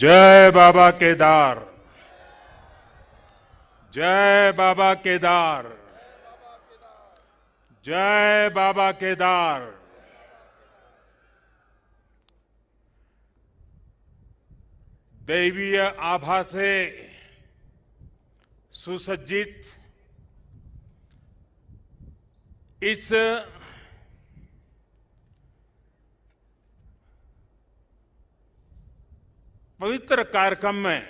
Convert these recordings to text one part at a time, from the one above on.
जय बाबा केदार, जय बाबा केदार, जय बाबा केदार। दैवीय आभा से सुसज्जित इस पवित्र कार्यक्रम में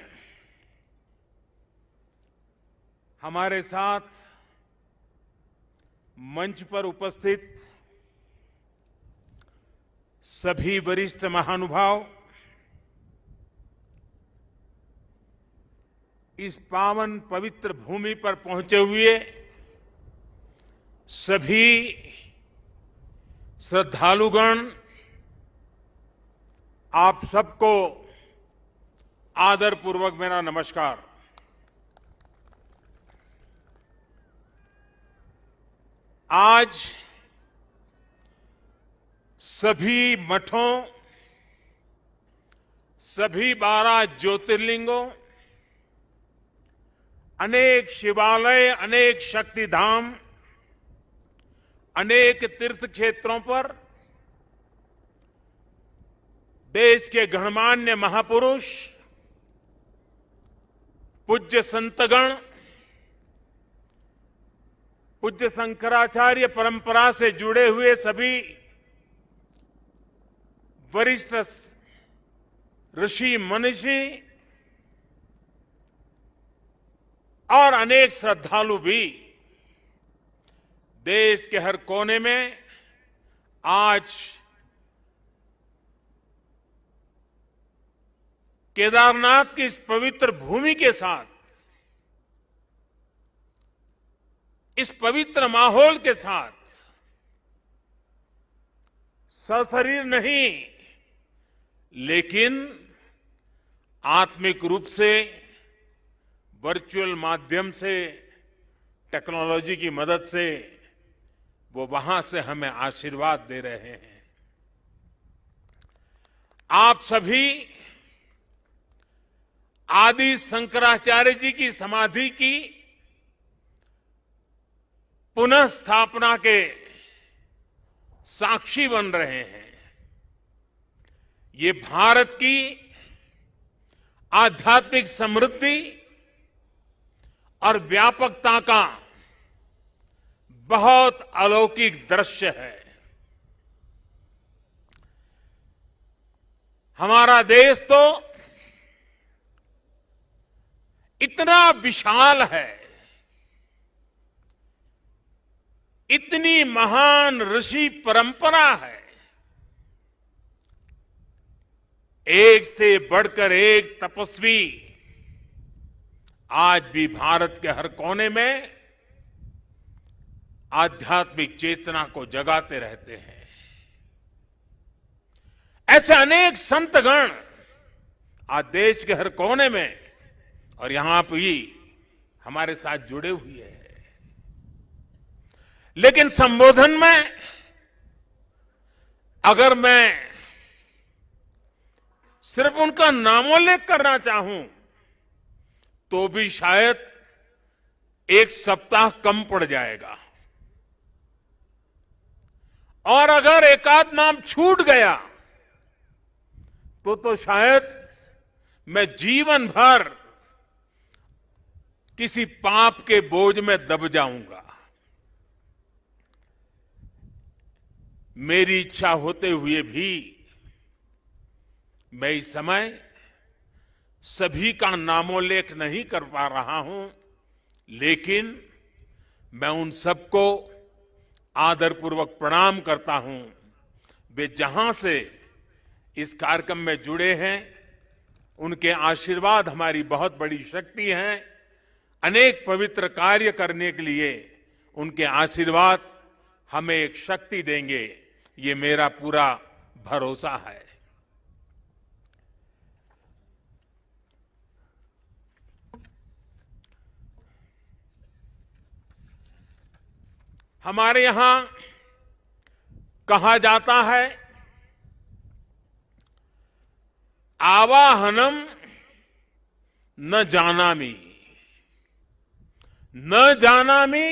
हमारे साथ मंच पर उपस्थित सभी वरिष्ठ महानुभाव, इस पावन पवित्र भूमि पर पहुंचे हुए सभी श्रद्धालुगण, आप सबको आदरपूर्वक मेरा नमस्कार। आज सभी मठों, सभी 12 ज्योतिर्लिंगों, अनेक शिवालय, अनेक शक्तिधाम, अनेक तीर्थ क्षेत्रों पर देश के गणमान्य महापुरुष, पूज्य संतगण, पूज्य शंकराचार्य परंपरा से जुड़े हुए सभी वरिष्ठ ऋषि मनीषी और अनेक श्रद्धालु भी देश के हर कोने में आज केदारनाथ की इस पवित्र भूमि के साथ, इस पवित्र माहौल के साथ सशरीर नहीं लेकिन आत्मिक रूप से वर्चुअल माध्यम से, टेक्नोलॉजी की मदद से वो वहां से हमें आशीर्वाद दे रहे हैं। आप सभी आदि शंकराचार्य जी की समाधि की पुनः स्थापना के साक्षी बन रहे हैं। ये भारत की आध्यात्मिक समृद्धि और व्यापकता का बहुत अलौकिक दृश्य है। हमारा देश तो इतना विशाल है, इतनी महान ऋषि परंपरा है, एक से बढ़कर एक तपस्वी आज भी भारत के हर कोने में आध्यात्मिक चेतना को जगाते रहते हैं। ऐसे अनेक संतगण आज देश के हर कोने में और यहां भी हमारे साथ जुड़े हुए हैं। लेकिन संबोधन में अगर मैं सिर्फ उनका नामोल्लेख करना चाहूं तो भी शायद एक सप्ताह कम पड़ जाएगा, और अगर एकाध नाम छूट गया तो शायद मैं जीवन भर किसी पाप के बोझ में दब जाऊंगा। मेरी इच्छा होते हुए भी मैं इस समय सभी का नामोल्लेख नहीं कर पा रहा हूं, लेकिन मैं उन सबको आदरपूर्वक प्रणाम करता हूं। वे जहां से इस कार्यक्रम में जुड़े हैं, उनके आशीर्वाद हमारी बहुत बड़ी शक्ति है। अनेक पवित्र कार्य करने के लिए उनके आशीर्वाद हमें एक शक्ति देंगे, ये मेरा पूरा भरोसा है। हमारे यहां कहा जाता है, आवाहनम न जानामि, न जानामि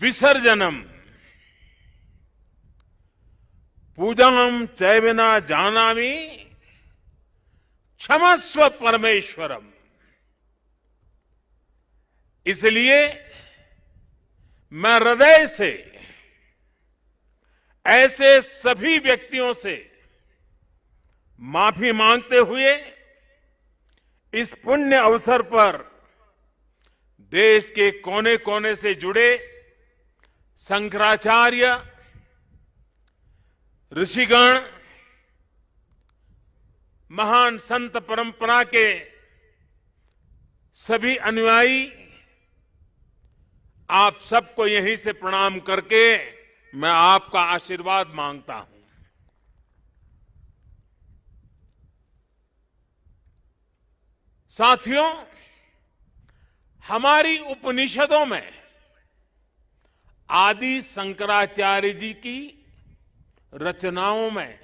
विसर्जनम, पूजनम चैवना जानामि क्षमस्व परमेश्वरम। इसलिए मैं हृदय से ऐसे सभी व्यक्तियों से माफी मांगते हुए इस पुण्य अवसर पर देश के कोने कोने से जुड़े शंकराचार्य, ऋषिगण, महान संत परंपरा के सभी अनुयायी, आप सबको यहीं से प्रणाम करके मैं आपका आशीर्वाद मांगता हूं। साथियों, हमारी उपनिषदों में आदि शंकराचार्य जी की रचनाओं में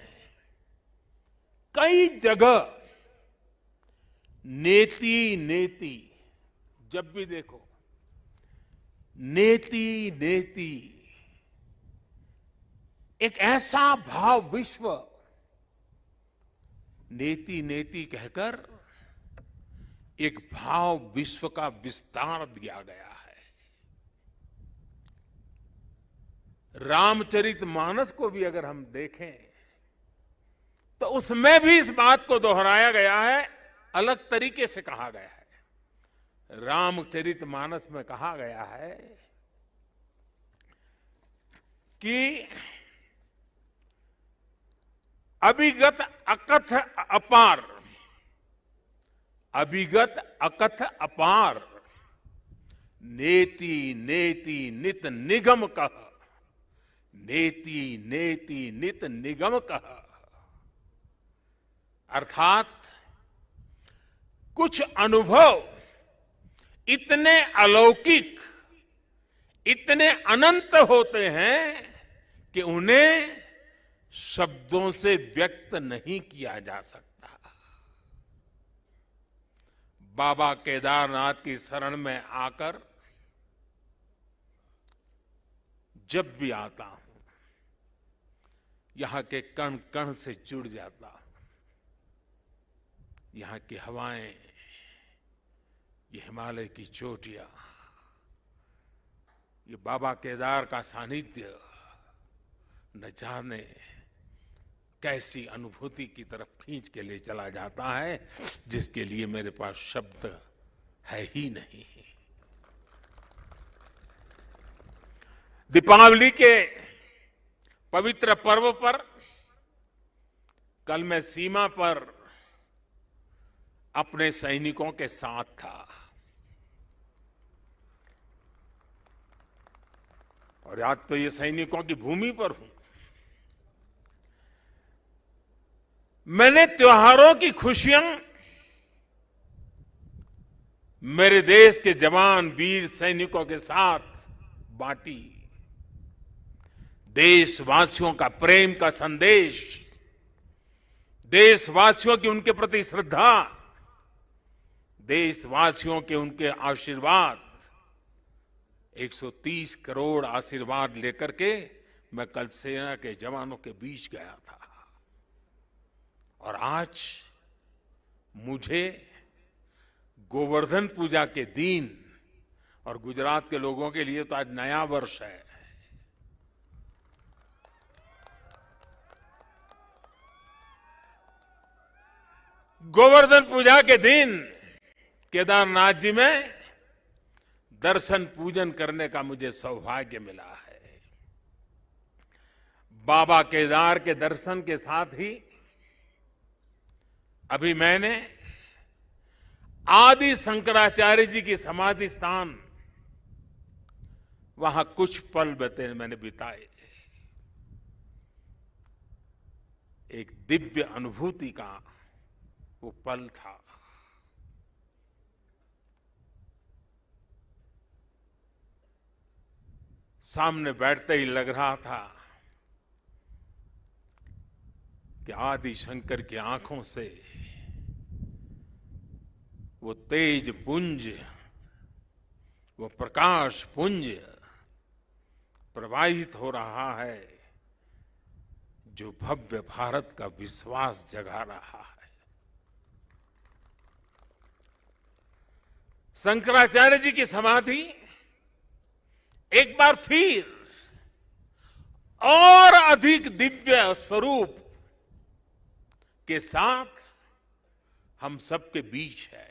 कई जगह नेति नेति, जब भी देखो नेति नेति, एक ऐसा भाव विश्व, नेति नेति कहकर एक भाव विश्व का विस्तार दिया गया है। रामचरितमानस को भी अगर हम देखें तो उसमें भी इस बात को दोहराया गया है, अलग तरीके से कहा गया है। रामचरितमानस में कहा गया है कि अभिगत अकथ अपार, अभिगत अकथ अपार, नेति नेति नित निगम कह, नेति नेति नित निगम कह। अर्थात कुछ अनुभव इतने अलौकिक, इतने अनंत होते हैं कि उन्हें शब्दों से व्यक्त नहीं किया जा सकता। बाबा केदारनाथ की शरण में आकर जब भी आता हूं, यहां के कण कण से जुड़ जाता हूं। यहां की हवाएं, ये हिमालय की चोटियां, ये बाबा केदार का सानिध्य न जाने कैसी अनुभूति की तरफ खींच के ले चला जाता है, जिसके लिए मेरे पास शब्द है ही नहीं। दीपावली के पवित्र पर्व पर कल मैं सीमा पर अपने सैनिकों के साथ था और आज तो ये सैनिकों की भूमि पर हूं। मैंने त्योहारों की खुशियां मेरे देश के जवान वीर सैनिकों के साथ बांटी। देशवासियों का प्रेम का संदेश, देशवासियों की उनके प्रति श्रद्धा, देशवासियों के उनके आशीर्वाद, 130 करोड़ आशीर्वाद लेकर के मैं कल सेना के जवानों के बीच गया था। और आज मुझे गोवर्धन पूजा के दिन, और गुजरात के लोगों के लिए तो आज नया वर्ष है, गोवर्धन पूजा के दिन केदारनाथ जी में दर्शन पूजन करने का मुझे सौभाग्य मिला है। बाबा केदार के दर्शन के साथ ही अभी मैंने आदि शंकराचार्य जी की समाधि स्थान, वहां कुछ पल मैंने बिताए। एक दिव्य अनुभूति का वो पल था। सामने बैठते ही लग रहा था कि आदि शंकर की आंखों से वो तेज पुंज, वो प्रकाश पुंज प्रवाहित हो रहा है जो भव्य भारत का विश्वास जगा रहा है। शंकराचार्य जी की समाधि एक बार फिर और अधिक दिव्य स्वरूप के साथ हम सबके बीच है।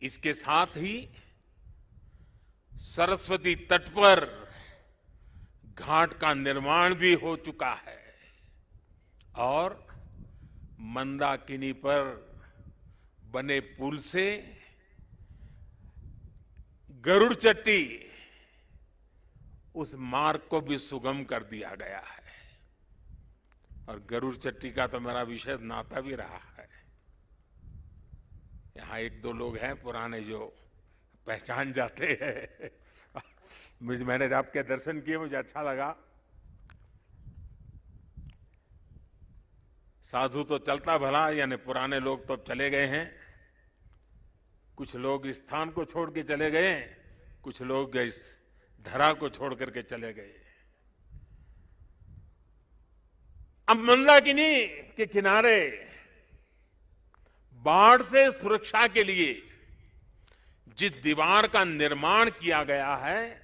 इसके साथ ही सरस्वती तट पर घाट का निर्माण भी हो चुका है और मंदाकिनी पर बने पुल से गरुड़ चट्टी उस मार्ग को भी सुगम कर दिया गया है। और गरुड़ चट्टी का तो मेरा विशेष नाता भी रहा है। यहाँ एक दो लोग हैं पुराने जो पहचान जाते हैं। मैंने आपके दर्शन किए, मुझे अच्छा लगा। साधु तो चलता भला, यानी पुराने लोग तो चले गए हैं। कुछ लोग इस स्थान को छोड़ के चले गए, कुछ लोग इस धरा को छोड़ करके चले गए। अब मंदाकिनी के किनारे बाढ़ से सुरक्षा के लिए जिस दीवार का निर्माण किया गया है,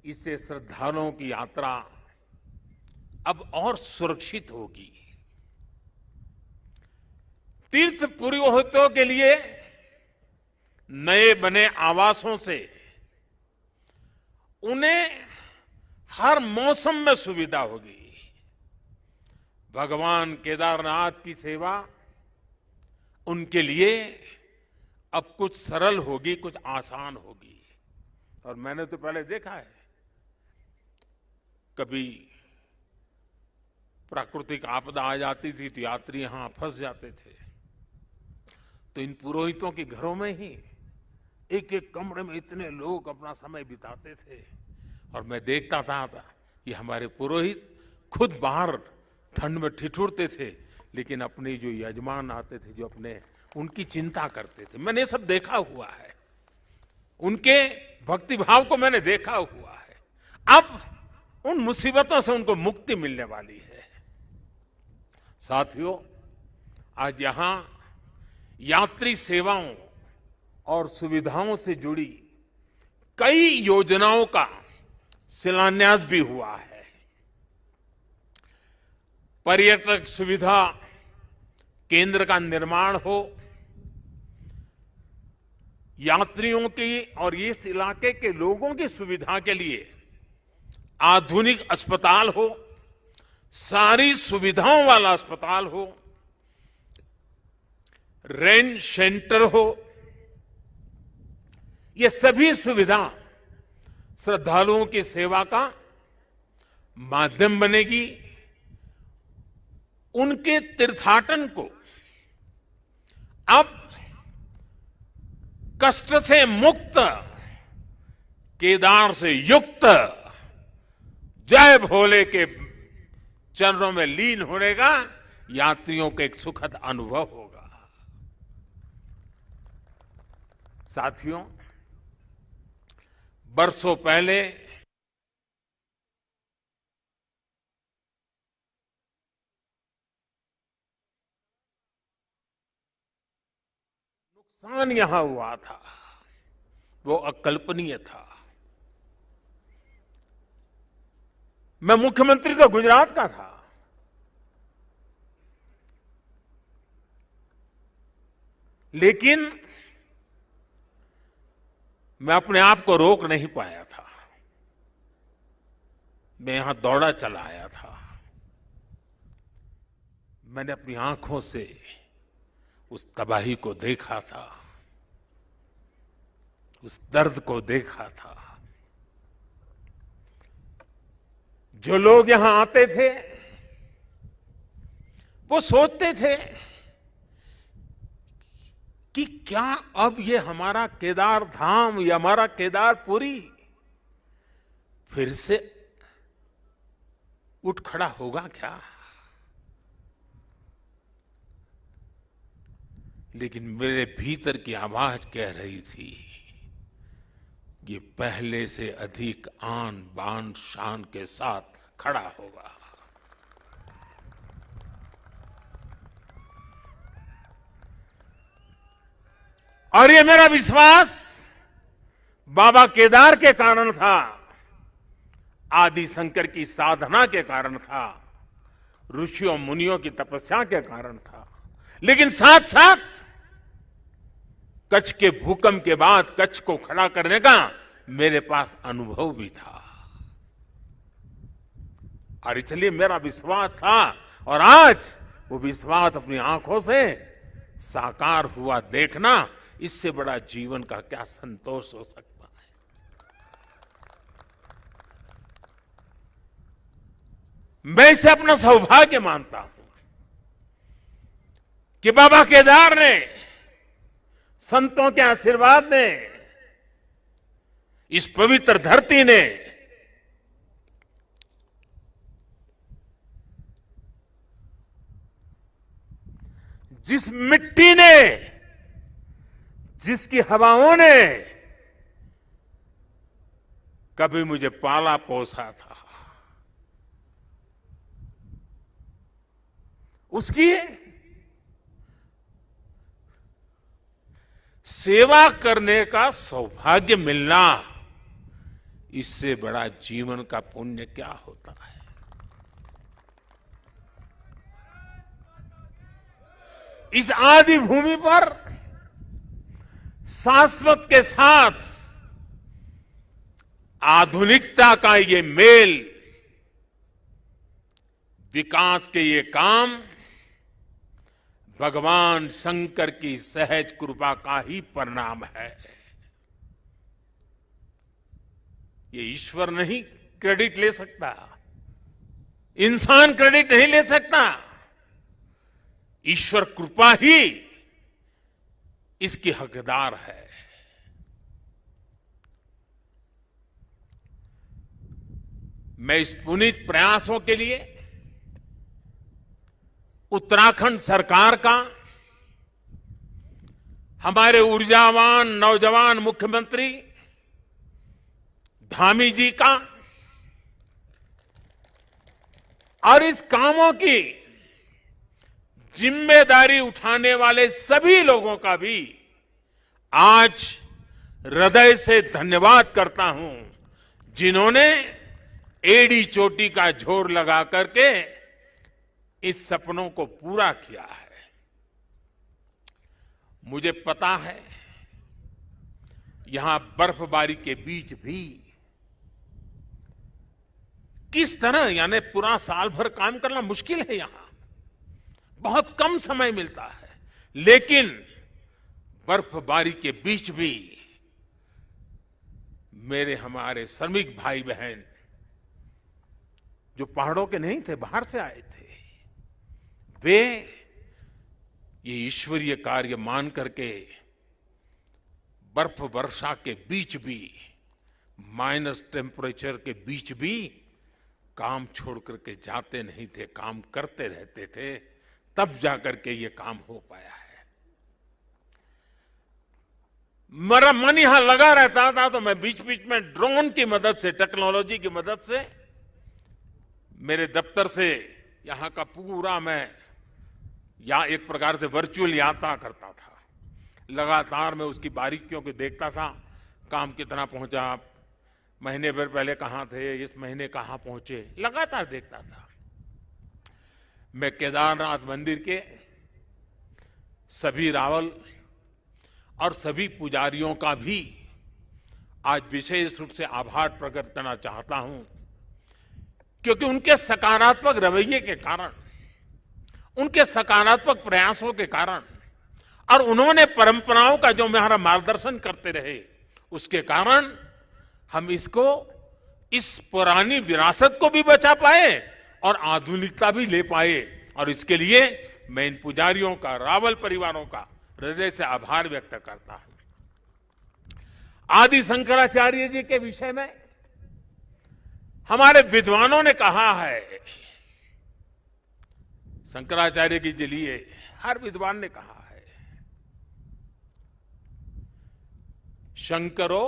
इससे श्रद्धालुओं की यात्रा अब और सुरक्षित होगी। तीर्थ पुरोहितों के लिए नए बने आवासों से उन्हें हर मौसम में सुविधा होगी। भगवान केदारनाथ की सेवा उनके लिए अब कुछ सरल होगी, कुछ आसान होगी। और मैंने तो पहले देखा है, कभी प्राकृतिक आपदा आ जाती थी तो यात्री यहां फंस जाते थे, तो इन पुरोहितों के घरों में ही एक एक कमरे में इतने लोग अपना समय बिताते थे। और मैं देखता था ये हमारे पुरोहित खुद बाहर ठंड में ठिठुरते थे, लेकिन अपने जो यजमान आते थे, जो अपने उनकी चिंता करते थे। मैंने सब देखा हुआ है, उनके भक्ति भाव को मैंने देखा हुआ है। अब उन मुसीबतों से उनको मुक्ति मिलने वाली है। साथियों, आज यहां यात्री सेवाओं और सुविधाओं से जुड़ी कई योजनाओं का शिलान्यास भी हुआ है। पर्यटक सुविधा केंद्र का निर्माण हो, यात्रियों की और इस इलाके के लोगों की सुविधा के लिए आधुनिक अस्पताल हो, सारी सुविधाओं वाला अस्पताल हो, रेंज सेंटर हो, ये सभी सुविधा श्रद्धालुओं की सेवा का माध्यम बनेगी। उनके तीर्थाटन को अब कष्ट से मुक्त, केदार से युक्त, जय भोले के चरणों में लीन होने का यात्रियों को एक सुखद अनुभव होगा। साथियों, बरसों पहले नुकसान यहां हुआ था, वो अकल्पनीय था। मैं मुख्यमंत्री तो गुजरात का था, लेकिन मैं अपने आप को रोक नहीं पाया था। मैं यहां दौड़ा चला आया था। मैंने अपनी आंखों से उस तबाही को देखा था, उस दर्द को देखा था। जो लोग यहां आते थे वो सोचते थे कि क्या अब ये हमारा केदार धाम या हमारा केदारपुरी फिर से उठ खड़ा होगा क्या? लेकिन मेरे भीतर की आवाज कह रही थी, ये पहले से अधिक आन बान शान के साथ खड़ा होगा। और ये मेरा विश्वास बाबा केदार के कारण था, आदि शंकर की साधना के कारण था, ऋषियों मुनियों की तपस्या के कारण था, लेकिन साथ साथ कच्छ के भूकंप के बाद कच्छ को खड़ा करने का मेरे पास अनुभव भी था। और इसलिए मेरा विश्वास था, और आज वो विश्वास अपनी आंखों से साकार हुआ देखना, इससे बड़ा जीवन का क्या संतोष हो सकता है। मैं इसे अपना सौभाग्य मानता हूं कि बाबा केदार ने, संतों के आशीर्वाद ने, इस पवित्र धरती ने जिस मिट्टी ने, जिसकी हवाओं ने कभी मुझे पाला पोसा था, उसकी सेवा करने का सौभाग्य मिलना, इससे बड़ा जीवन का पुण्य क्या होता है। इस आदि भूमि पर शाश्वत के साथ आधुनिकता का ये मेल, विकास के ये काम भगवान शंकर की सहज कृपा का ही परिणाम है। ये ईश्वर नहीं क्रेडिट ले सकता, इंसान क्रेडिट नहीं ले सकता, ईश्वर कृपा ही इसकी हकदार है। मैं इस पुनीत प्रयासों के लिए उत्तराखंड सरकार का, हमारे ऊर्जावान नौजवान मुख्यमंत्री धामी जी का, और इस कामों की जिम्मेदारी उठाने वाले सभी लोगों का भी आज हृदय से धन्यवाद करता हूं, जिन्होंने एड़ी चोटी का जोर लगा करके इस सपनों को पूरा किया है। मुझे पता है यहां बर्फबारी के बीच भी किस तरह, यानी पूरा साल भर काम करना मुश्किल है, यहां बहुत कम समय मिलता है, लेकिन बर्फबारी के बीच भी मेरे हमारे श्रमिक भाई बहन जो पहाड़ों के नहीं थे, बाहर से आए थे, वे ये ईश्वरीय कार्य मान करके बर्फ वर्षा के बीच भी, माइनस टेम्परेचर के बीच भी काम छोड़ करके जाते नहीं थे, काम करते रहते थे, तब जाकर के ये काम हो पाया है। मेरा मन यहां लगा रहता था, तो मैं बीच बीच में ड्रोन की मदद से, टेक्नोलॉजी की मदद से, मेरे दफ्तर से यहां का पूरा मैं एक प्रकार से वर्चुअल यात्रा करता था। लगातार मैं उसकी बारीकियों को देखता था, काम कितना पहुंचा, महीने भर पहले कहां थे, इस महीने कहां पहुंचे, लगातार देखता था। मैं केदारनाथ मंदिर के सभी रावल और सभी पुजारियों का भी आज विशेष रूप से आभार प्रकट करना चाहता हूं, क्योंकि उनके सकारात्मक रवैये के कारण, उनके सकारात्मक प्रयासों के कारण, और उन्होंने परंपराओं का जो हमारा मार्गदर्शन करते रहे, उसके कारण हम इसको, इस पुरानी विरासत को भी बचा पाए और आधुनिकता भी ले पाए। और इसके लिए मैं इन पुजारियों का, रावल परिवारों का हृदय से आभार व्यक्त करता हूं। आदि शंकराचार्य जी के विषय में हमारे विद्वानों ने कहा है शंकराचार्य के लिए हर विद्वान ने कहा है, शंकरो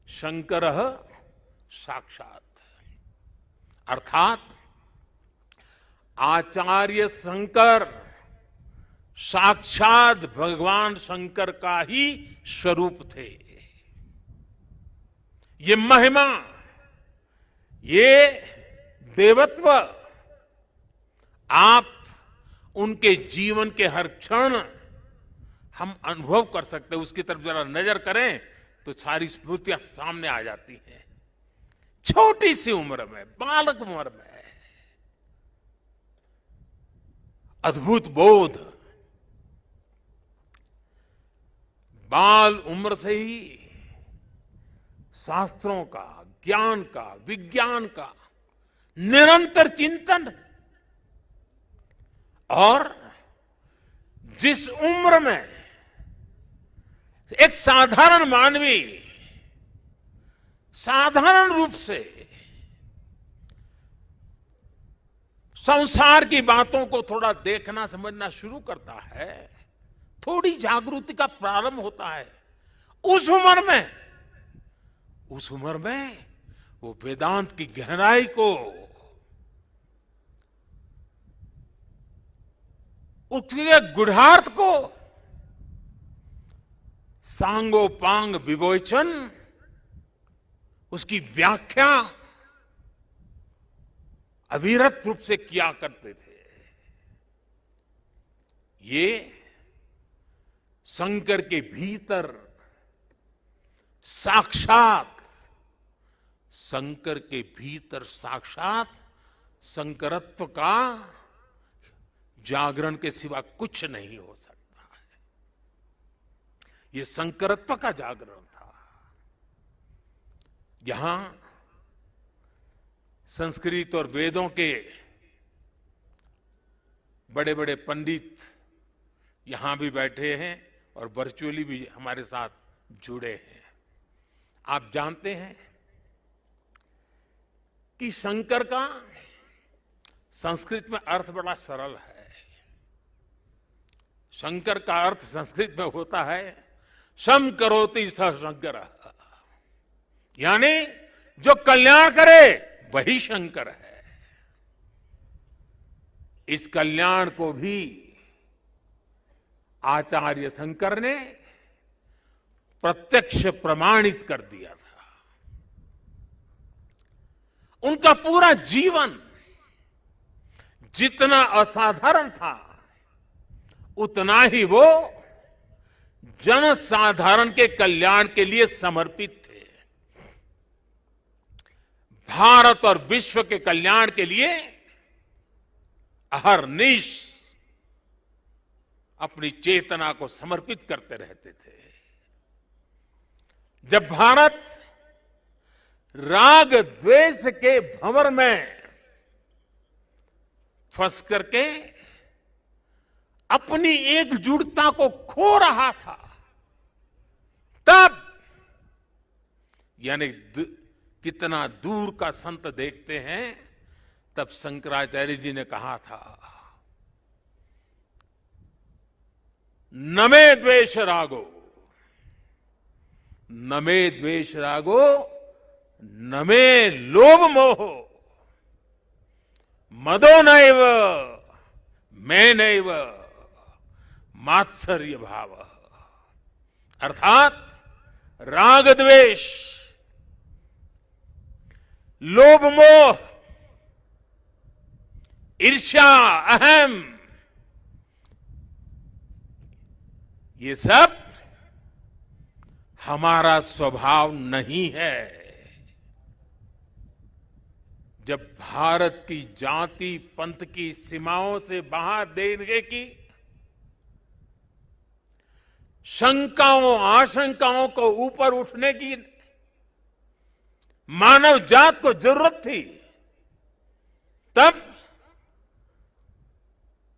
शंकरः साक्षात, अर्थात आचार्य शंकर साक्षात भगवान शंकर का ही स्वरूप थे। ये महिमा, ये देवत्व आप उनके जीवन के हर क्षण हम अनुभव कर सकते हैं। उसकी तरफ जरा नजर करें तो सारी स्मृतियां सामने आ जाती हैं। छोटी सी उम्र में, बालक उम्र में अद्भुत बोध, बाल उम्र से ही शास्त्रों का, ज्ञान का, विज्ञान का निरंतर चिंतन, और जिस उम्र में एक साधारण मानवी साधारण रूप से संसार की बातों को थोड़ा देखना समझना शुरू करता है, थोड़ी जागृति का प्रारंभ होता है, उस उम्र में वो वेदांत की गहराई को, उसके गुढ़ार्थ को सांगोपांग विवेचन, उसकी व्याख्या अविरत रूप से किया करते थे। ये शंकर के भीतर साक्षात, शंकर के भीतर साक्षात शंकरत्व का जागरण के सिवा कुछ नहीं हो सकता है। ये शंकरत्व का जागरण था। यहां संस्कृत और वेदों के बड़े बड़े पंडित यहां भी बैठे हैं और वर्चुअली भी हमारे साथ जुड़े हैं। आप जानते हैं कि शंकर का संस्कृत में अर्थ बड़ा सरल है। शंकर का अर्थ संस्कृत में होता है शम करोति स शंकर, यानी जो कल्याण करे वही शंकर है। इस कल्याण को भी आचार्य शंकर ने प्रत्यक्ष प्रमाणित कर दिया था। उनका पूरा जीवन जितना असाधारण था, उतना ही वो जनसाधारण के कल्याण के लिए समर्पित थे। भारत और विश्व के कल्याण के लिए अहरनिश अपनी चेतना को समर्पित करते रहते थे। जब भारत राग द्वेष के भंवर में फंस करके अपनी एकजुटता को खो रहा था, तब यानी कितना दूर का संत देखते हैं, तब शंकराचार्य जी ने कहा था न मे द्वेष रागो, न मे द्वेष रागो, न मे लोभ मोह, मदो नैव मैं नैव मात्सर्य भाव। अर्थात राग द्वेष, लोभ मोह, ईर्ष्या, अहम, ये सब हमारा स्वभाव नहीं है। जब भारत की जाति पंथ की सीमाओं से बाहर देने की शंकाओं आशंकाओं को ऊपर उठने की मानव जात को जरूरत थी, तब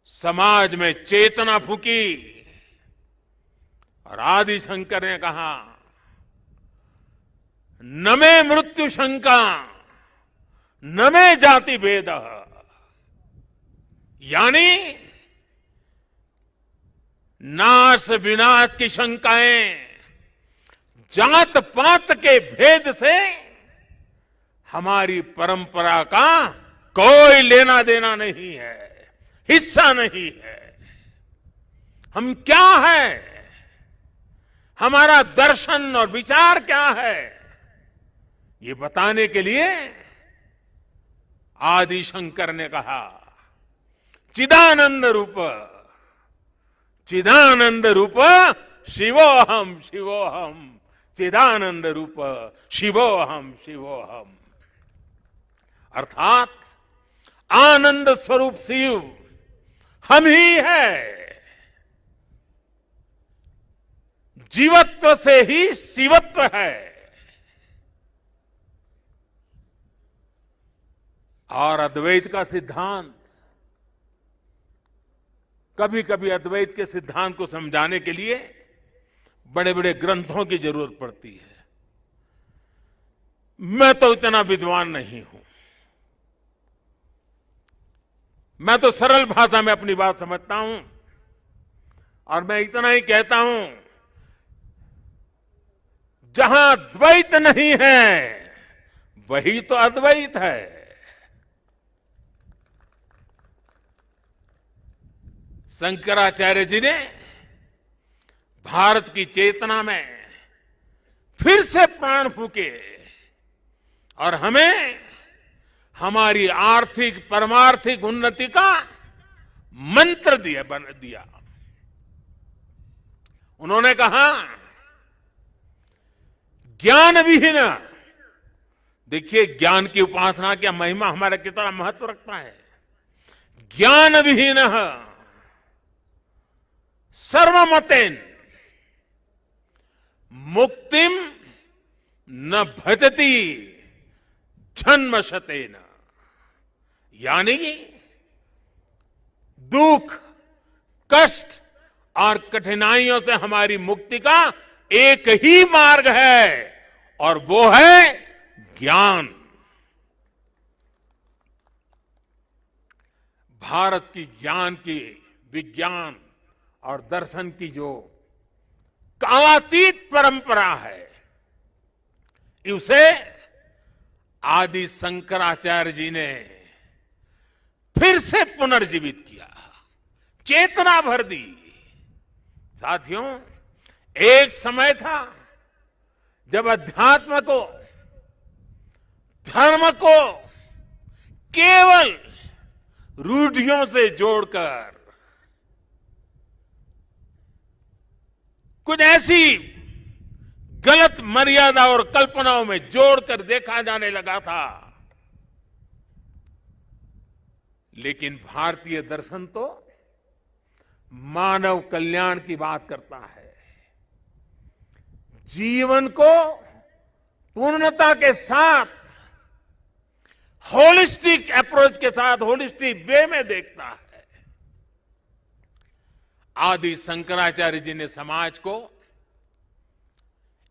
समाज में चेतना फूकी और आदि शंकर ने कहा न मे मृत्यु शंका, न मे जाति भेद। यानी नाश विनाश की शंकाएं, जात पात के भेद से हमारी परंपरा का कोई लेना देना नहीं है, हिस्सा नहीं है। हम क्या है, हमारा दर्शन और विचार क्या है, ये बताने के लिए आदि शंकर ने कहा चिदानंद रूप, चिदानंद रूप शिवोहम शिवोहम, चिदानंद रूप शिवोहम शिवोहम। अर्थात आनंद स्वरूप शिव हम ही है। जीवत्व से ही शिवत्व है। और अद्वैत का सिद्धांत, कभी कभी अद्वैत के सिद्धांत को समझाने के लिए बड़े बड़े ग्रंथों की जरूरत पड़ती है। मैं तो इतना विद्वान नहीं हूं। मैं तो सरल भाषा में अपनी बात समझता हूं और मैं इतना ही कहता हूं, जहां द्वैत नहीं है वही तो अद्वैत है। शंकराचार्य जी ने भारत की चेतना में फिर से प्राण फूके और हमें हमारी आर्थिक परमार्थिक उन्नति का मंत्र दिया। उन्होंने कहा ज्ञान विहीन, देखिए ज्ञान की उपासना की महिमा हमारा कितना महत्व रखता है। ज्ञान विहीन सर्वमतेन मुक्तिम न भजति जन्मशतेन, यानी दुख कष्ट और कठिनाइयों से हमारी मुक्ति का एक ही मार्ग है और वो है ज्ञान। भारत की ज्ञान की, विज्ञान और दर्शन की जो कालातीत परंपरा है, उसे आदि शंकराचार्य जी ने फिर से पुनर्जीवित किया, चेतना भर दी। साथियों, एक समय था जब अध्यात्म को, धर्म को केवल रूढ़ियों से जोड़कर, कुछ ऐसी गलत मर्यादा और कल्पनाओं में जोड़कर देखा जाने लगा था। लेकिन भारतीय दर्शन तो मानव कल्याण की बात करता है, जीवन को पूर्णता के साथ, होलिस्टिक अप्रोच के साथ, होलिस्टिक वे में देखता है। आदि शंकराचार्य जी ने समाज को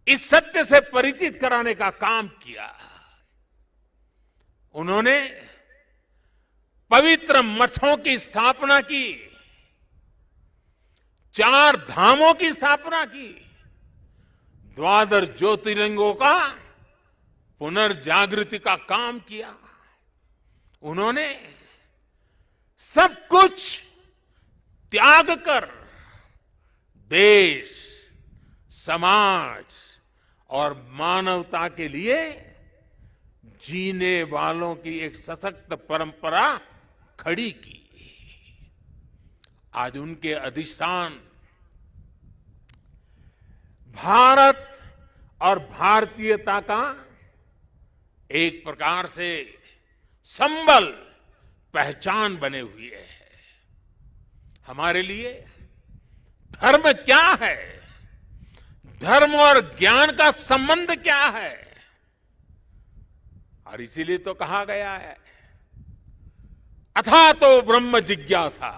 इस सत्य से परिचित कराने का काम किया। उन्होंने पवित्र मठों की स्थापना की, 4 धामों की स्थापना की, 12 ज्योतिर्लिंगों का पुनर्जागृति का काम किया। उन्होंने सब कुछ त्याग कर देश, समाज और मानवता के लिए जीने वालों की एक सशक्त परंपरा खड़ी की। आज उनके अधिष्ठान भारत और भारतीयता का एक प्रकार से संबल, पहचान बने हुए हैं। हमारे लिए धर्म क्या है, धर्म और ज्ञान का संबंध क्या है, और इसीलिए तो कहा गया है अथा तो ब्रह्म जिज्ञासा,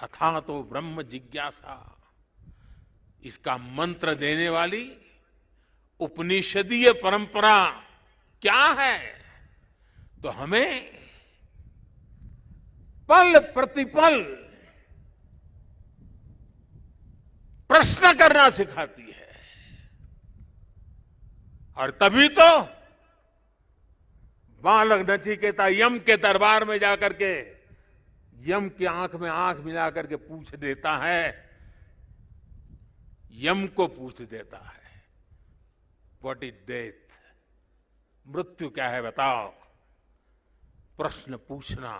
अथा तो ब्रह्म जिज्ञासा। इसका मंत्र देने वाली उपनिषदीय परंपरा क्या है? तो हमें पल प्रतिपल प्रश्न करना सिखाती है। और तभी तो बालक नचिकेता यम के दरबार में जाकर के यम की आंख में आंख मिला करके पूछ देता है, यम को पूछ देता है, व्हाट इज डेथ, मृत्यु क्या है बताओ। प्रश्न पूछना,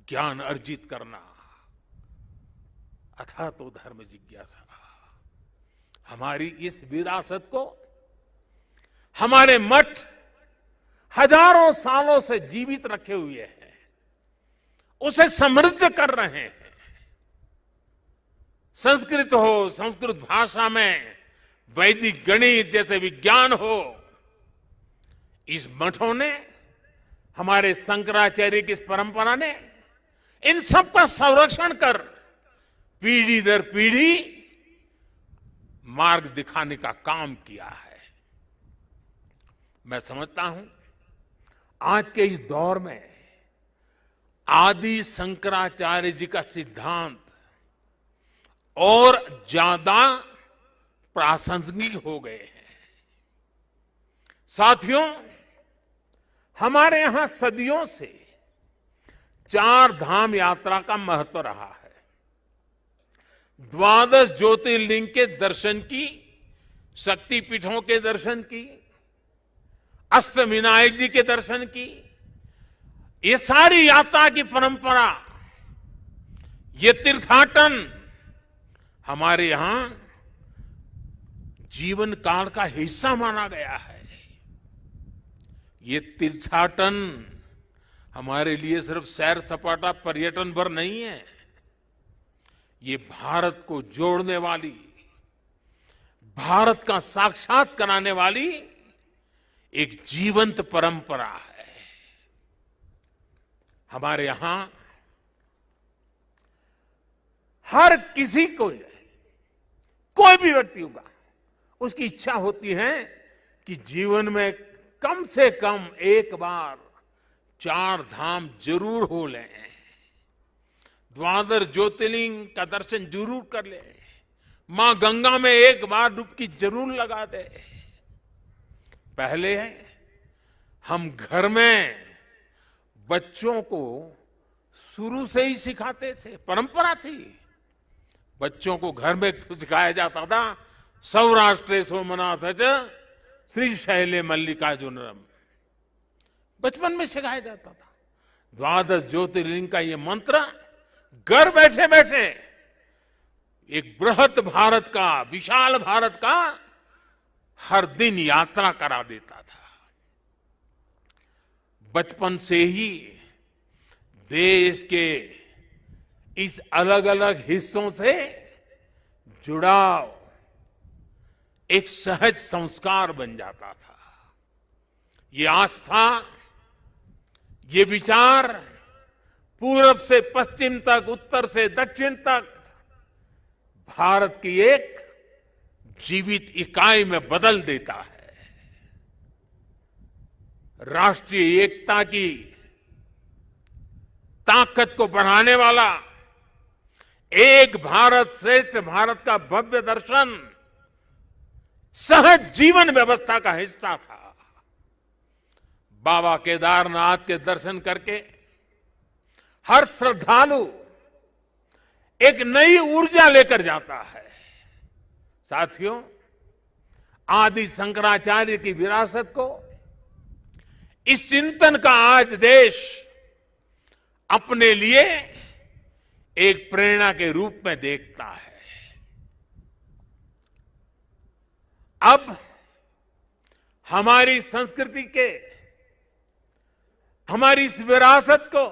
ज्ञान अर्जित करना, अथा तो धर्म जिज्ञासा। हमारी इस विरासत को हमारे मठ हजारों सालों से जीवित रखे हुए हैं, उसे समृद्ध कर रहे हैं। संस्कृत हो, संस्कृत भाषा में वैदिक गणित जैसे विज्ञान हो, इस मठों ने, हमारे शंकराचार्य की इस परंपरा ने इन सब का संरक्षण कर पीढ़ी दर पीढ़ी मार्ग दिखाने का काम किया है। मैं समझता हूं आज के इस दौर में आदि शंकराचार्य जी का सिद्धांत और ज्यादा प्रासंगिक हो गए हैं। साथियों, हमारे यहां सदियों से 4 धाम यात्रा का महत्व रहा है। 12 ज्योतिर्लिंग के दर्शन की, शक्तिपीठों के दर्शन की, अष्टविनायक जी के दर्शन की, ये सारी यात्रा की परंपरा, ये तीर्थाटन हमारे यहां जीवन काल का हिस्सा माना गया है। ये तीर्थाटन हमारे लिए सिर्फ सैर सपाटा पर्यटन भर नहीं है, ये भारत को जोड़ने वाली, भारत का साक्षात कराने वाली एक जीवंत परंपरा है। हमारे यहां हर किसी को, कोई भी व्यक्ति होगा, उसकी इच्छा होती है कि जीवन में कम से कम एक बार 4 धाम जरूर हो लें, 12 ज्योतिर्लिंग का दर्शन जरूर कर ले, मां गंगा में एक बार डुबकी जरूर लगा दे। पहले हम घर में बच्चों को शुरू से ही सिखाते थे, परंपरा थी। बच्चों को घर में सिखाया जाता था, सौराष्ट्रे सोमनाथ श्रीशैले मल्लिकार्जुनम, बचपन में सिखाया जाता था। 12 ज्योतिर्लिंग का ये मंत्र घर बैठे बैठे एक बृहत भारत का, विशाल भारत का हर दिन यात्रा करा देता था। बचपन से ही देश के इस अलग अलग हिस्सों से जुड़ाव एक सहज संस्कार बन जाता था। ये आस्था, ये विचार पूरब से पश्चिम तक, उत्तर से दक्षिण तक भारत की एक जीवित इकाई में बदल देता है। राष्ट्रीय एकता की ताकत को बढ़ाने वाला एक भारत श्रेष्ठ भारत का भव्य दर्शन सहज जीवन व्यवस्था का हिस्सा था। बाबा केदारनाथ के दर्शन करके हर श्रद्धालु एक नई ऊर्जा लेकर जाता है। साथियों, आदि शंकराचार्य की विरासत को, इस चिंतन का आज देश अपने लिए एक प्रेरणा के रूप में देखता है। अब हमारी संस्कृति के, हमारी इस विरासत को,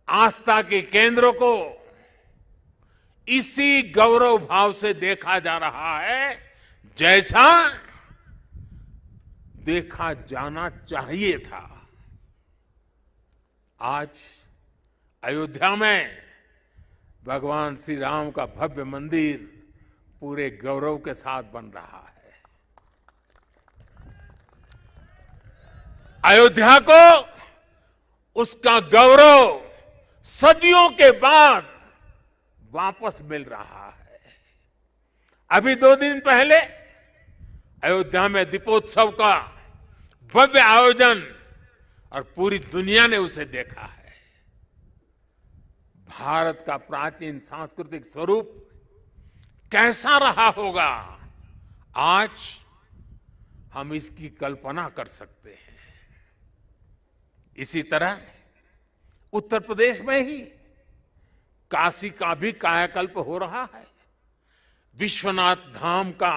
आस्था के केंद्रों को इसी गौरव भाव से देखा जा रहा है जैसा देखा जाना चाहिए था। आज अयोध्या में भगवान श्री राम का भव्य मंदिर पूरे गौरव के साथ बन रहा है। अयोध्या को उसका गौरव सदियों के बाद वापस मिल रहा है। अभी 2 दिन पहले अयोध्या में दीपोत्सव का भव्य आयोजन और पूरी दुनिया ने उसे देखा है। भारत का प्राचीन सांस्कृतिक स्वरूप कैसा रहा होगा, आज हम इसकी कल्पना कर सकते हैं। इसी तरह उत्तर प्रदेश में ही काशी का भी कायाकल्प हो रहा है। विश्वनाथ धाम का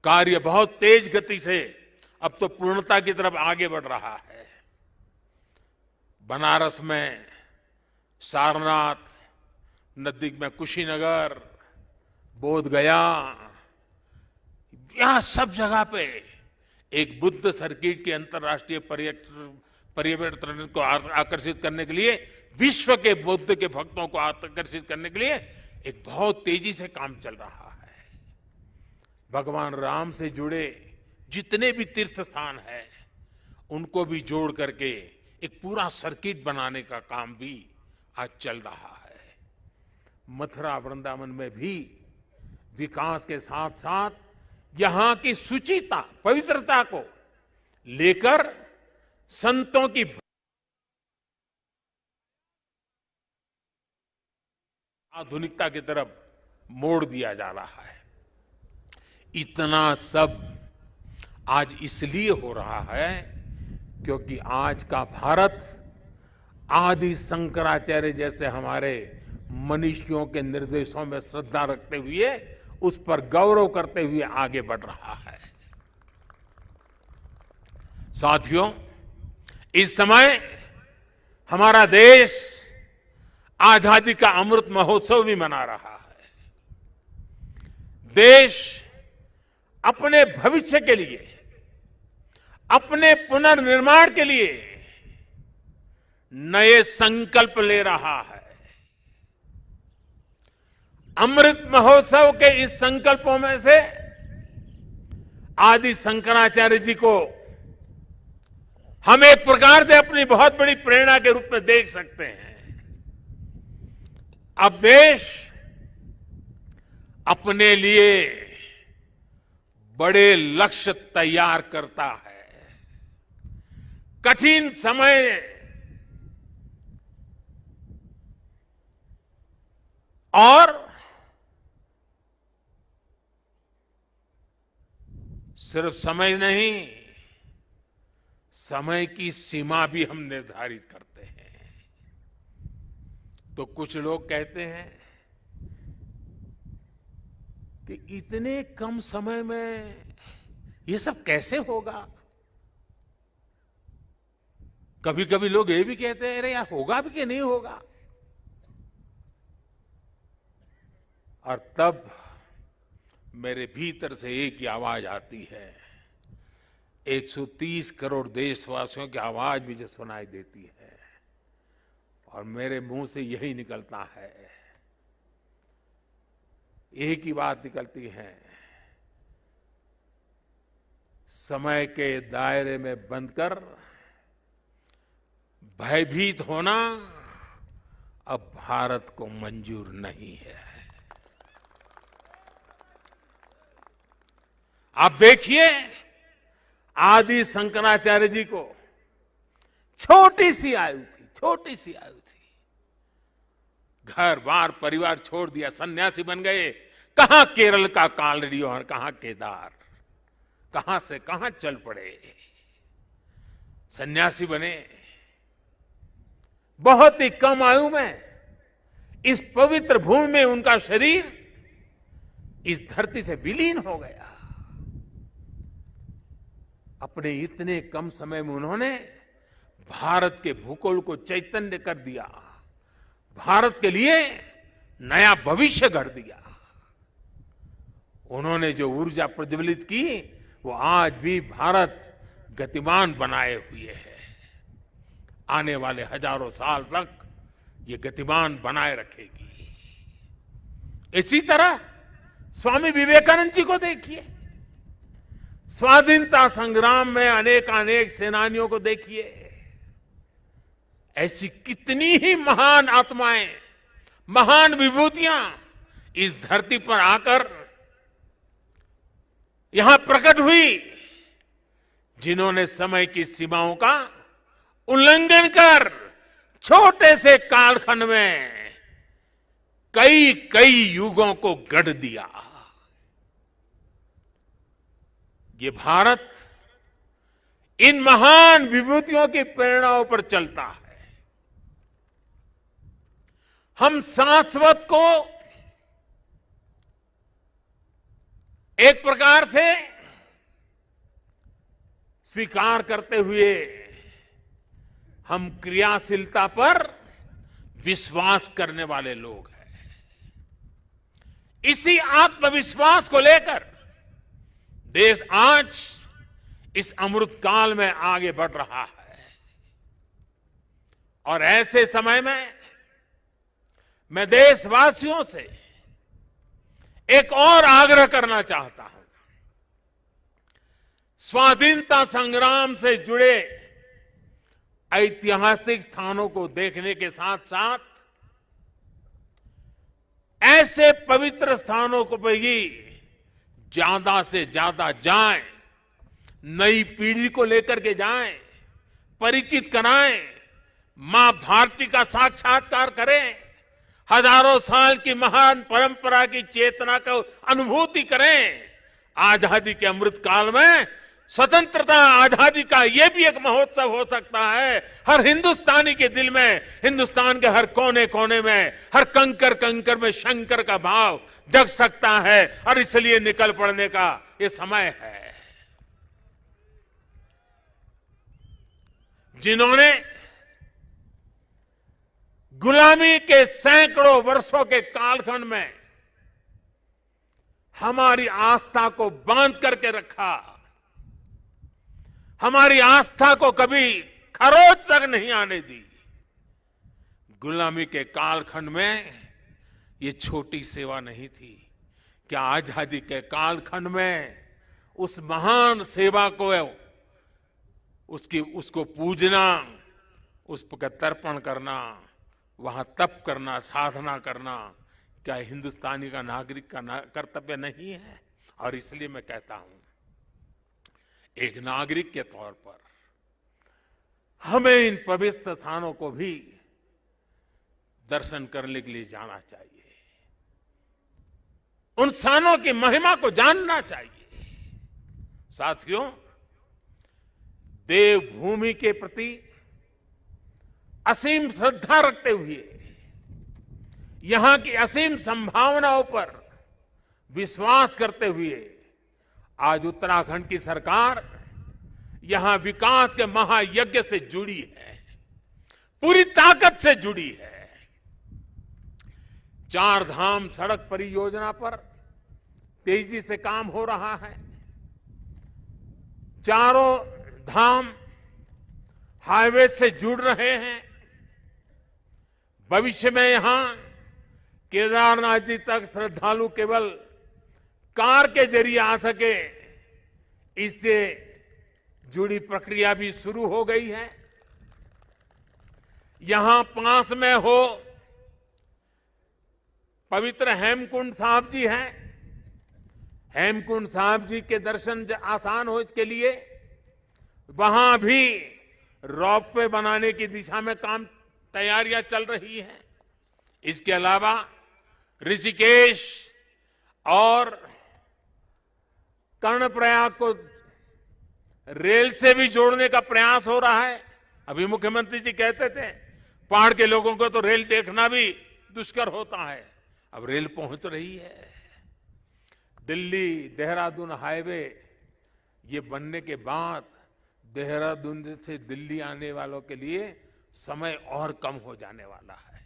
कार्य बहुत तेज गति से अब तो पूर्णता की तरफ आगे बढ़ रहा है। बनारस में सारनाथ, नजदीक में कुशीनगर, बोध गया, यहां सब जगह पे एक बुद्ध सर्किट के अंतर्राष्ट्रीय पर्यटन को आकर्षित करने के लिए, विश्व के बुद्ध के भक्तों को आकर्षित करने के लिए एक बहुत तेजी से काम चल रहा है। भगवान राम से जुड़े जितने भी तीर्थ स्थान है उनको भी जोड़ करके एक पूरा सर्किट बनाने का काम भी आज चल रहा है। मथुरा वृंदावन में भी विकास के साथ साथ यहां की शुचिता, पवित्रता को लेकर संतों की आधुनिकता की तरफ मोड़ दिया जा रहा है। इतना सब आज इसलिए हो रहा है क्योंकि आज का भारत आदि शंकराचार्य जैसे हमारे मनीषियों के निर्देशों में श्रद्धा रखते हुए, उस पर गौरव करते हुए आगे बढ़ रहा है। साथियों, इस समय हमारा देश आजादी का अमृत महोत्सव भी मना रहा है। देश अपने भविष्य के लिए, अपने पुनर्निर्माण के लिए नए संकल्प ले रहा है। अमृत महोत्सव के इस संकल्पों में से आदि शंकराचार्य जी को हम एक प्रकार से अपनी बहुत बड़ी प्रेरणा के रूप में देख सकते हैं। अब देश अपने लिए बड़े लक्ष्य तैयार करता है। कठिन समय और सिर्फ समय नहीं, समय की सीमा भी हम निर्धारित करते हैं। तो कुछ लोग कहते हैं कि इतने कम समय में ये सब कैसे होगा। कभी कभी लोग ये भी कहते हैं, अरे यार होगा भी कि नहीं होगा। और तब मेरे भीतर से एक ही आवाज आती है, 130 करोड़ देशवासियों की आवाज मुझे सुनाई देती है और मेरे मुंह से यही निकलता है, एक ही बात निकलती है, समय के दायरे में बंधकर भयभीत होना अब भारत को मंजूर नहीं है। आप देखिए, आदि शंकराचार्य जी को छोटी सी आयु थी, घर बार परिवार छोड़ दिया, सन्यासी बन गए। कहां केरल का कालड़ी और कहां केदार, कहां से कहां चल पड़े, सन्यासी बने। बहुत ही कम आयु में इस पवित्र भूमि में उनका शरीर इस धरती से विलीन हो गया। अपने इतने कम समय में उन्होंने भारत के भूगोल को चैतन्य कर दिया, भारत के लिए नया भविष्य गढ़ दिया। उन्होंने जो ऊर्जा प्रज्वलित की वो आज भी भारत गतिमान बनाए हुए है। आने वाले हजारों साल तक ये गतिमान बनाए रखेगी। इसी तरह स्वामी विवेकानंद जी को देखिए, स्वाधीनता संग्राम में अनेक सेनानियों को देखिए। ऐसी कितनी ही महान आत्माएं, महान विभूतियां इस धरती पर आकर यहां प्रकट हुई, जिन्होंने समय की सीमाओं का उल्लंघन कर छोटे से कालखंड में कई कई युगों को गढ़ दिया। ये भारत इन महान विभूतियों की प्रेरणाओं पर चलता है। हम शाश्वत को एक प्रकार से स्वीकार करते हुए हम क्रियाशीलता पर विश्वास करने वाले लोग हैं। इसी आत्मविश्वास को लेकर देश आज इस अमृत काल में आगे बढ़ रहा है। और ऐसे समय में मैं देशवासियों से एक और आग्रह करना चाहता हूं। स्वाधीनता संग्राम से जुड़े ऐतिहासिक स्थानों को देखने के साथ साथ ऐसे पवित्र स्थानों को भी ज्यादा से ज्यादा जाएं, नई पीढ़ी को लेकर के जाएं, परिचित कराएं, मां भारती का साक्षात्कार करें, हजारों साल की महान परंपरा की चेतना को अनुभूति करें। आजादी के अमृत काल में स्वतंत्रता आजादी का यह भी एक महोत्सव हो सकता है। हर हिंदुस्तानी के दिल में, हिंदुस्तान के हर कोने कोने में, हर कंकर कंकर में शंकर का भाव जग सकता है। और इसलिए निकल पड़ने का ये समय है। जिन्होंने गुलामी के सैकड़ों वर्षों के कालखंड में हमारी आस्था को बांध करके रखा, हमारी आस्था को कभी खरोच तक नहीं आने दी। गुलामी के कालखंड में ये छोटी सेवा नहीं थी। क्या आजादी के कालखंड में उस महान सेवा को, उसको पूजना, उस पर तर्पण करना, वहां तप करना, साधना करना, क्या हिंदुस्तानी का नागरिक का कर्तव्य नहीं है? और इसलिए मैं कहता हूं, एक नागरिक के तौर पर हमें इन पवित्र स्थानों को भी दर्शन करने के लिए जाना चाहिए। उन स्थानों की महिमा को जानना चाहिए। साथियों, देवभूमि के प्रति असीम श्रद्धा रखते हुए, यहां की असीम संभावनाओं पर विश्वास करते हुए आज उत्तराखंड की सरकार यहां विकास के महायज्ञ से जुड़ी है, पूरी ताकत से जुड़ी है। 4 धाम सड़क परियोजना पर तेजी से काम हो रहा है। चारों धाम हाईवे से जुड़ रहे हैं। भविष्य में यहां केदारनाथ जी तक श्रद्धालु केवल कार के जरिए आ सके, इससे जुड़ी प्रक्रिया भी शुरू हो गई है। यहां पास में हो पवित्र हेमकुंड साहब जी हैं। हेमकुंड साहब जी के दर्शन आसान हो इसके लिए वहां भी रोपवे बनाने की दिशा में तैयारियां चल रही हैं। इसके अलावा ऋषिकेश और कर्णप्रयाग को रेल से भी जोड़ने का प्रयास हो रहा है। अभी मुख्यमंत्री जी कहते थे पहाड़ के लोगों को तो रेल देखना भी दुष्कर होता है। अब रेल पहुंच रही है। दिल्ली देहरादून हाईवे ये बनने के बाद देहरादून से दिल्ली आने वालों के लिए समय और कम हो जाने वाला है।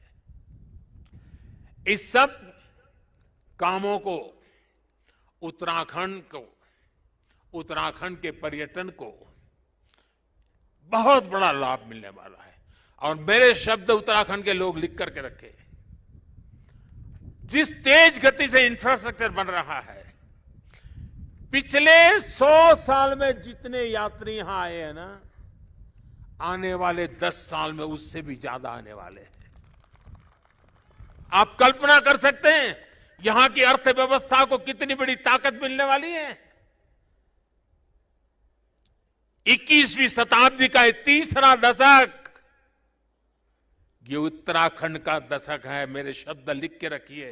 इस सब कामों को उत्तराखंड के पर्यटन को बहुत बड़ा लाभ मिलने वाला है। और मेरे शब्द उत्तराखंड के लोग लिख करके रखे। जिस तेज गति से इंफ्रास्ट्रक्चर बन रहा है, पिछले 100 साल में जितने यात्री यहां आए हैं ना, आने वाले 10 साल में उससे भी ज्यादा आने वाले हैं। आप कल्पना कर सकते हैं यहां की अर्थव्यवस्था को कितनी बड़ी ताकत मिलने वाली है। 21वीं शताब्दी का ये तीसरा दशक, ये उत्तराखंड का दशक है। मेरे शब्द लिख के रखिए,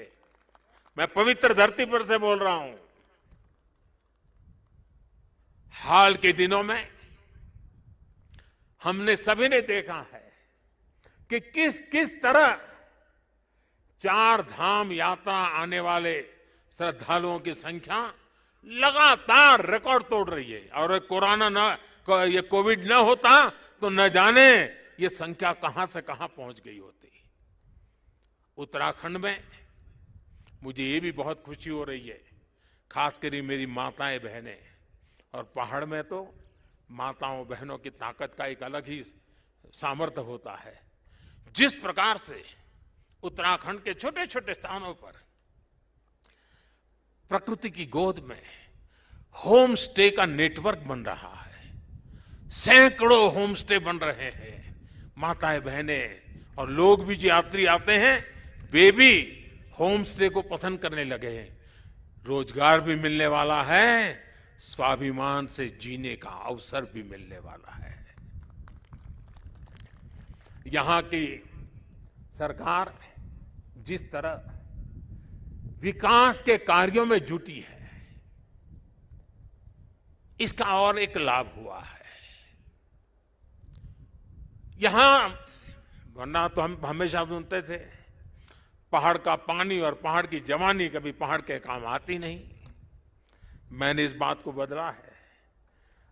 मैं पवित्र धरती पर से बोल रहा हूं। हाल के दिनों में हमने सभी ने देखा है कि किस किस तरह 4 धाम यात्रा आने वाले श्रद्धालुओं की संख्या लगातार रिकॉर्ड तोड़ रही है। और ये कोविड न होता तो न जाने ये संख्या कहां से कहां पहुंच गई होती। उत्तराखंड में मुझे ये भी बहुत खुशी हो रही है, खासकर मेरी माताएं बहनें, और पहाड़ में तो माताओं बहनों की ताकत का एक अलग ही सामर्थ्य होता है। जिस प्रकार से उत्तराखंड के छोटे छोटे स्थानों पर प्रकृति की गोद में होम स्टे का नेटवर्क बन रहा है, सैकड़ों होम स्टे बन रहे हैं। माताएं बहनें और लोग भी जो यात्री आते हैं वे भी होम स्टे को पसंद करने लगे हैं। रोजगार भी मिलने वाला है, स्वाभिमान से जीने का अवसर भी मिलने वाला है। यहां की सरकार जिस तरह विकास के कार्यों में जुटी है, इसका और एक लाभ हुआ है। यहां वरना तो हम हमेशा सुनते थे पहाड़ का पानी और पहाड़ की जवानी कभी पहाड़ के काम आती नहीं। मैंने इस बात को बदला है।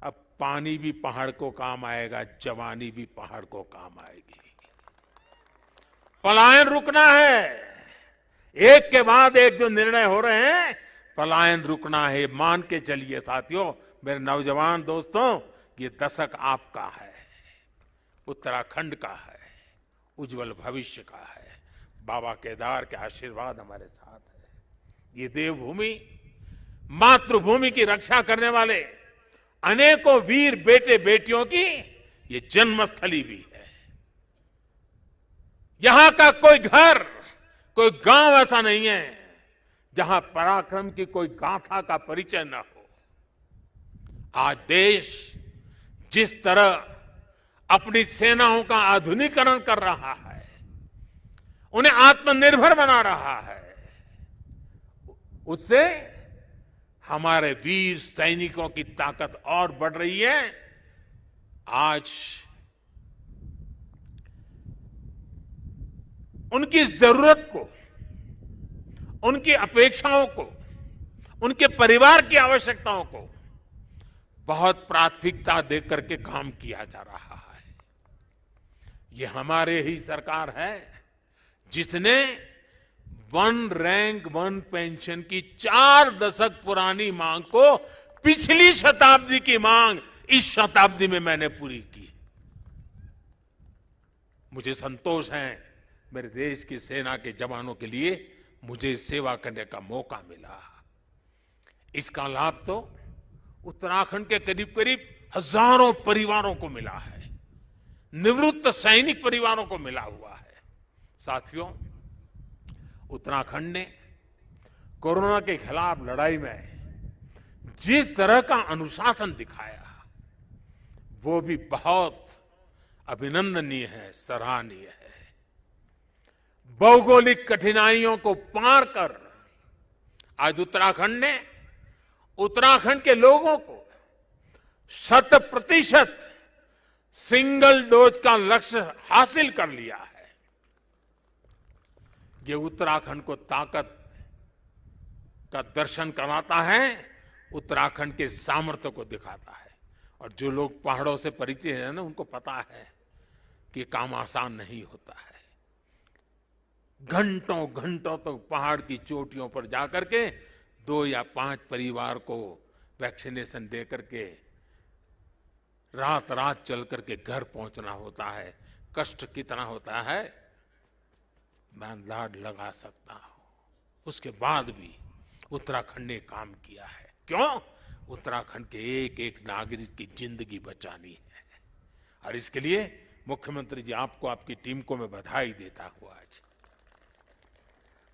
अब पानी भी पहाड़ को काम आएगा, जवानी भी पहाड़ को काम आएगी। पलायन रुकना है। एक के बाद एक जो निर्णय हो रहे हैं, पलायन रुकना है। मान के चलिए साथियों, मेरे नौजवान दोस्तों, ये दशक आपका है, उत्तराखंड का है, उज्जवल भविष्य का है। बाबा केदार के आशीर्वाद हमारे साथ है। ये देवभूमि, मातृभूमि की रक्षा करने वाले अनेकों वीर बेटे बेटियों की ये जन्मस्थली भी है। यहां का कोई घर, कोई गांव ऐसा नहीं है जहां पराक्रम की कोई गाथा का परिचय न हो। आज देश जिस तरह अपनी सेनाओं का आधुनिकीकरण कर रहा है, उन्हें आत्मनिर्भर बना रहा है, उससे हमारे वीर सैनिकों की ताकत और बढ़ रही है। आज उनकी जरूरत को, उनकी अपेक्षाओं को, उनके परिवार की आवश्यकताओं को बहुत प्राथमिकता देकर के काम किया जा रहा है। ये हमारे ही सरकार है जिसने 1 रैंक 1 पेंशन की 4 दशक पुरानी मांग को पिछली शताब्दी की मांग इस शताब्दी में मैंने पूरी की। मुझे संतोष है, मेरे देश की सेना के जवानों के लिए मुझे सेवा करने का मौका मिला। इसका लाभ तो उत्तराखंड के करीब करीब हजारों परिवारों को मिला है, निवृत्त सैनिक परिवारों को मिला हुआ है। साथियों, उत्तराखंड ने कोरोना के खिलाफ लड़ाई में जिस तरह का अनुशासन दिखाया, वो भी बहुत अभिनंदनीय है, सराहनीय है। भौगोलिक कठिनाइयों को पार कर आज उत्तराखंड के लोगों को 100% सिंगल डोज का लक्ष्य हासिल कर लिया है। ये उत्तराखंड को ताकत का दर्शन कराता है, उत्तराखंड के सामर्थ्य को दिखाता है। और जो लोग पहाड़ों से परिचित हैं ना, उनको पता है कि काम आसान नहीं होता है। घंटों घंटों तक पहाड़ की चोटियों पर जाकर के 2 या 5 परिवार को वैक्सीनेशन दे करके रात रात चल करके घर पहुंचना होता है। कष्ट कितना होता है मैं अंदाज लगा सकता हूं। उसके बाद भी उत्तराखंड ने काम किया है। क्यों? उत्तराखंड के एक एक नागरिक की जिंदगी बचानी है। और इसके लिए मुख्यमंत्री जी आपको, आपकी टीम को मैं बधाई देता हूं। आज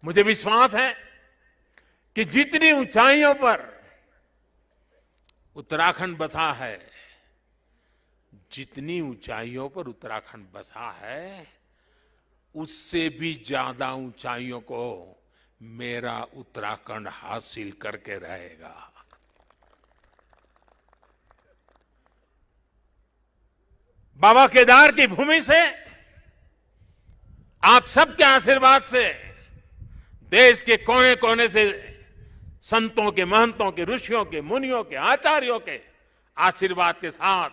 मुझे विश्वास है कि जितनी ऊंचाइयों पर उत्तराखंड बसा है, जितनी ऊंचाइयों पर उत्तराखंड बसा है, उससे भी ज्यादा ऊंचाइयों को मेरा उत्तराखंड हासिल करके रहेगा। बाबा केदार की भूमि से, आप सबके आशीर्वाद से, देश के कोने कोने से संतों के, महंतों के, ऋषियों के, मुनियों के, आचार्यों के आशीर्वाद के साथ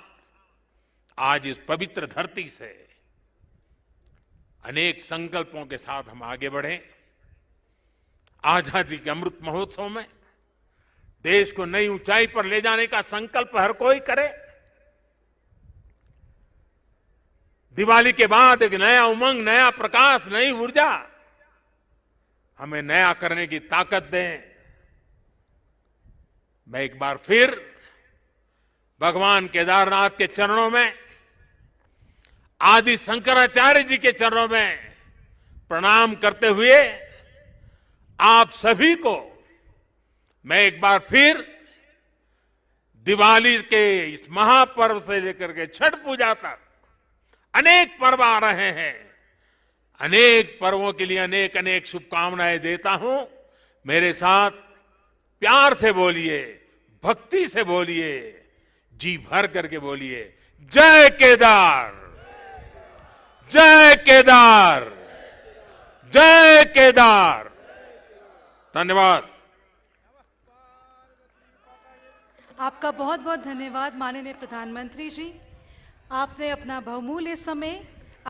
आज इस पवित्र धरती से अनेक संकल्पों के साथ हम आगे बढ़े। आजादी के अमृत महोत्सव में देश को नई ऊंचाई पर ले जाने का संकल्प हर कोई करे। दिवाली के बाद एक नया उमंग, नया प्रकाश, नई ऊर्जा हमें नया करने की ताकत दें। मैं एक बार फिर भगवान केदारनाथ के चरणों में, आदि शंकराचार्य जी के चरणों में प्रणाम करते हुए आप सभी को मैं एक बार फिर दिवाली के इस महापर्व से लेकर के छठ पूजा तक अनेक पर्व आ रहे हैं, अनेक पर्वों के लिए अनेक अनेक शुभकामनाएं देता हूं। मेरे साथ प्यार से बोलिए, भक्ति से बोलिए, जी भर करके बोलिए, जय केदार, जय केदार, जय केदार। धन्यवाद। आपका बहुत बहुत धन्यवाद माननीय प्रधानमंत्री जी। आपने अपना बहुमूल्य समय